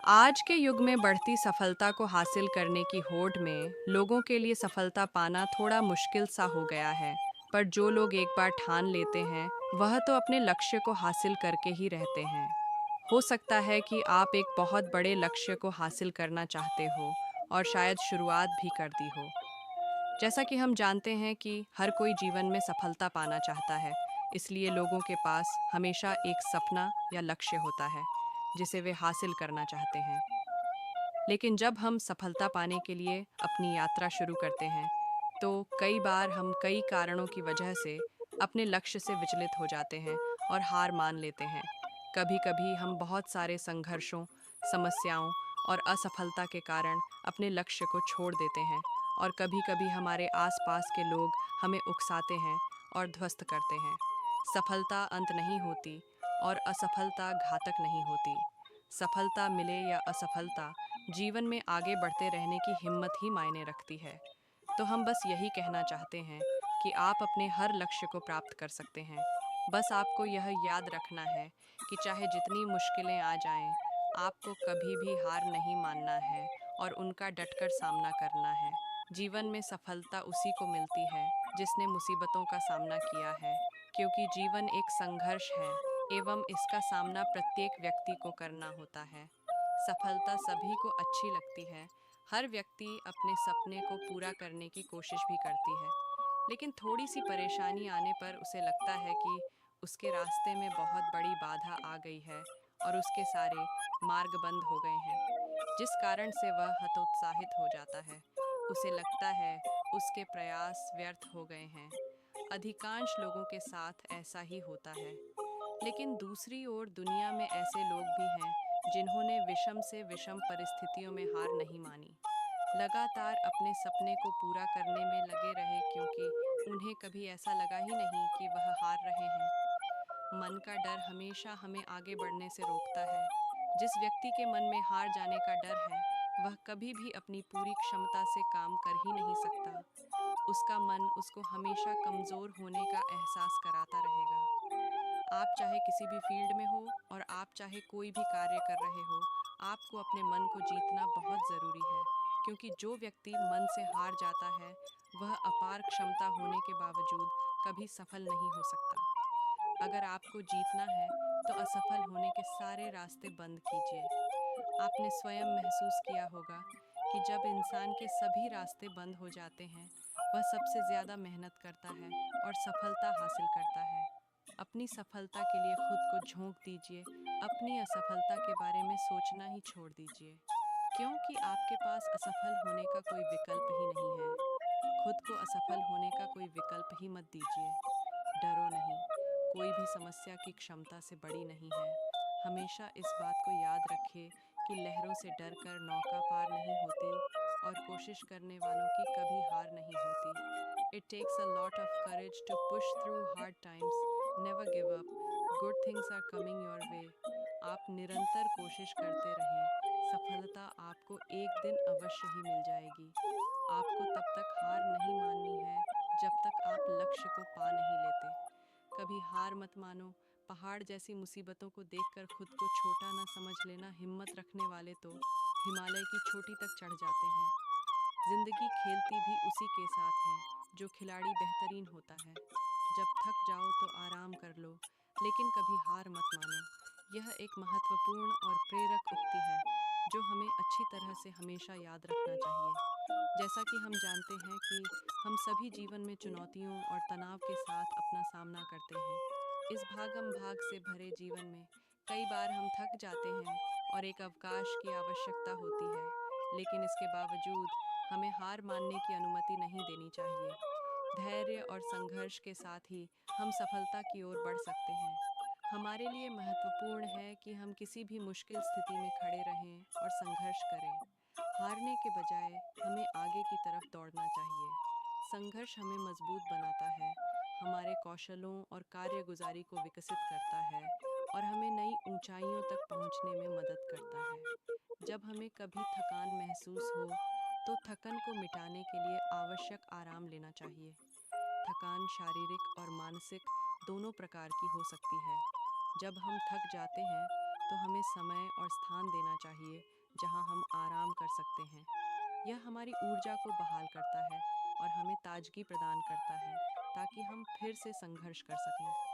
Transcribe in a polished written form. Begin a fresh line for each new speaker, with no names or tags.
आज के युग में बढ़ती सफलता को हासिल करने की होड़ में लोगों के लिए सफलता पाना थोड़ा मुश्किल सा हो गया है। पर जो लोग एक बार ठान लेते हैं, वह तो अपने लक्ष्य को हासिल करके ही रहते हैं। हो सकता है कि आप एक बहुत बड़े लक्ष्य को हासिल करना चाहते हो और शायद शुरुआत भी कर दी हो। जैसा कि हम जानते हैं कि हर कोई जीवन में सफलता पाना चाहता है, इसलिए लोगों के पास हमेशा एक सपना या लक्ष्य होता है जिसे वे हासिल करना चाहते हैं। लेकिन जब हम सफलता पाने के लिए अपनी यात्रा शुरू करते हैं, तो कई बार हम कई कारणों की वजह से अपने लक्ष्य से विचलित हो जाते हैं और हार मान लेते हैं। कभी-कभी हम बहुत सारे संघर्षों, समस्याओं और असफलता के कारण अपने लक्ष्य को छोड़ देते हैं और कभी-कभी हमारे आसपास के लोग हमें उकसाते हैं और ध्वस्त करते हैं। सफलता अंत नहीं होती और असफलता घातक नहीं होती। सफलता मिले या असफलता, जीवन में आगे बढ़ते रहने की हिम्मत ही मायने रखती है। तो हम बस यही कहना चाहते हैं कि आप अपने हर लक्ष्य को प्राप्त कर सकते हैं। बस आपको यह याद रखना है कि चाहे जितनी मुश्किलें आ जाएं, आपको कभी भी हार नहीं मानना है और उनका डटकर सामना करना है। जीवन में सफलता उसी को मिलती है जिसने मुसीबतों का सामना किया है, क्योंकि जीवन एक संघर्ष है एवं इसका सामना प्रत्येक व्यक्ति को करना होता है। सफलता सभी को अच्छी लगती है। हर व्यक्ति अपने सपने को पूरा करने की कोशिश भी करती है, लेकिन थोड़ी सी परेशानी आने पर उसे लगता है कि उसके रास्ते में बहुत बड़ी बाधा आ गई है और उसके सारे मार्ग बंद हो गए हैं, जिस कारण से वह हतोत्साहित हो जाता है। उसे लगता है उसके प्रयास व्यर्थ हो गए हैं। अधिकांश लोगों के साथ ऐसा ही होता है। लेकिन दूसरी ओर दुनिया में ऐसे लोग भी हैं जिन्होंने विषम से विषम परिस्थितियों में हार नहीं मानी। लगातार अपने सपने को पूरा करने में लगे रहे, क्योंकि उन्हें कभी ऐसा लगा ही नहीं कि वह हार रहे हैं। मन का डर हमेशा हमें आगे बढ़ने से रोकता है। जिस व्यक्ति के मन में हार जाने का डर है, वह कभी भी अपनी पूरी क्षमता से काम कर ही नहीं सकता। उसका मन उसको हमेशा कमज़ोर होने का एहसास कराता रहेगा। आप चाहे किसी भी फील्ड में हो और आप चाहे कोई भी कार्य कर रहे हो, आपको अपने मन को जीतना बहुत ज़रूरी है, क्योंकि जो व्यक्ति मन से हार जाता है, वह अपार क्षमता होने के बावजूद कभी सफल नहीं हो सकता। अगर आपको जीतना है, तो असफल होने के सारे रास्ते बंद कीजिए। आपने स्वयं महसूस किया होगा कि जब इंसान के सभी रास्ते बंद हो जाते हैं, वह सबसे ज़्यादा मेहनत करता है और सफलता हासिल करता है। अपनी सफलता के लिए खुद को झोंक दीजिए, अपनी असफलता के बारे में सोचना ही छोड़ दीजिए, क्योंकि आपके पास असफल होने का कोई विकल्प ही नहीं है। खुद को असफल होने का कोई विकल्प ही मत दीजिए। डरो नहीं, कोई भी समस्या की क्षमता से बड़ी नहीं है। हमेशा इस बात को याद रखिए कि लहरों से डरकर नौका पार नहीं होती और कोशिश करने वालों की कभी हार नहीं होती। It takes a lot of courage to push through hard times. Never give up. Good things are coming your way. आप निरंतर कोशिश करते रहें। सफलता आपको एक दिन अवश्य ही मिल जाएगी। आपको तब तक हार नहीं माननी है जब तक आप लक्ष्य को पा नहीं लेते। कभी हार मत मानो। पहाड़ जैसी मुसीबतों को देखकर खुद को छोटा न समझ लेना। हिम्मत रखने वाले तो हिमालय की चोटी तक चढ़ जाते हैं। जिंदगी खेलती भी उसी के साथ है जो खिलाड़ी बेहतरीन होता है। जब थक जाओ तो आराम कर लो, लेकिन कभी हार मत मानो। यह एक महत्वपूर्ण और प्रेरक उक्ति है जो हमें अच्छी तरह से हमेशा याद रखना चाहिए। जैसा कि हम जानते हैं कि हम सभी जीवन में चुनौतियों और तनाव के साथ अपना सामना करते हैं। इस भागम भाग से भरे जीवन में कई बार हम थक जाते हैं और एक अवकाश की आवश्यकता होती है, लेकिन इसके बावजूद हमें हार मानने की अनुमति नहीं देनी चाहिए। धैर्य और संघर्ष के साथ ही हम सफलता की ओर बढ़ सकते हैं। हमारे लिए महत्वपूर्ण है कि हम किसी भी मुश्किल स्थिति में खड़े रहें और संघर्ष करें। हारने के बजाय हमें आगे की तरफ दौड़ना चाहिए। संघर्ष हमें मजबूत बनाता है, हमारे कौशलों और कार्यगुजारी को विकसित करता है और हमें नई ऊंचाइयों तक पहुंचने में मदद करता है। जब हमें कभी थकान महसूस हो, तो थकन को मिटाने के लिए आवश्यक आराम लेना चाहिए। थकान शारीरिक और मानसिक दोनों प्रकार की हो सकती है। जब हम थक जाते हैं, तो हमें समय और स्थान देना चाहिए जहां हम आराम कर सकते हैं। यह हमारी ऊर्जा को बहाल करता है और हमें ताजगी प्रदान करता है ताकि हम फिर से संघर्ष कर सकें।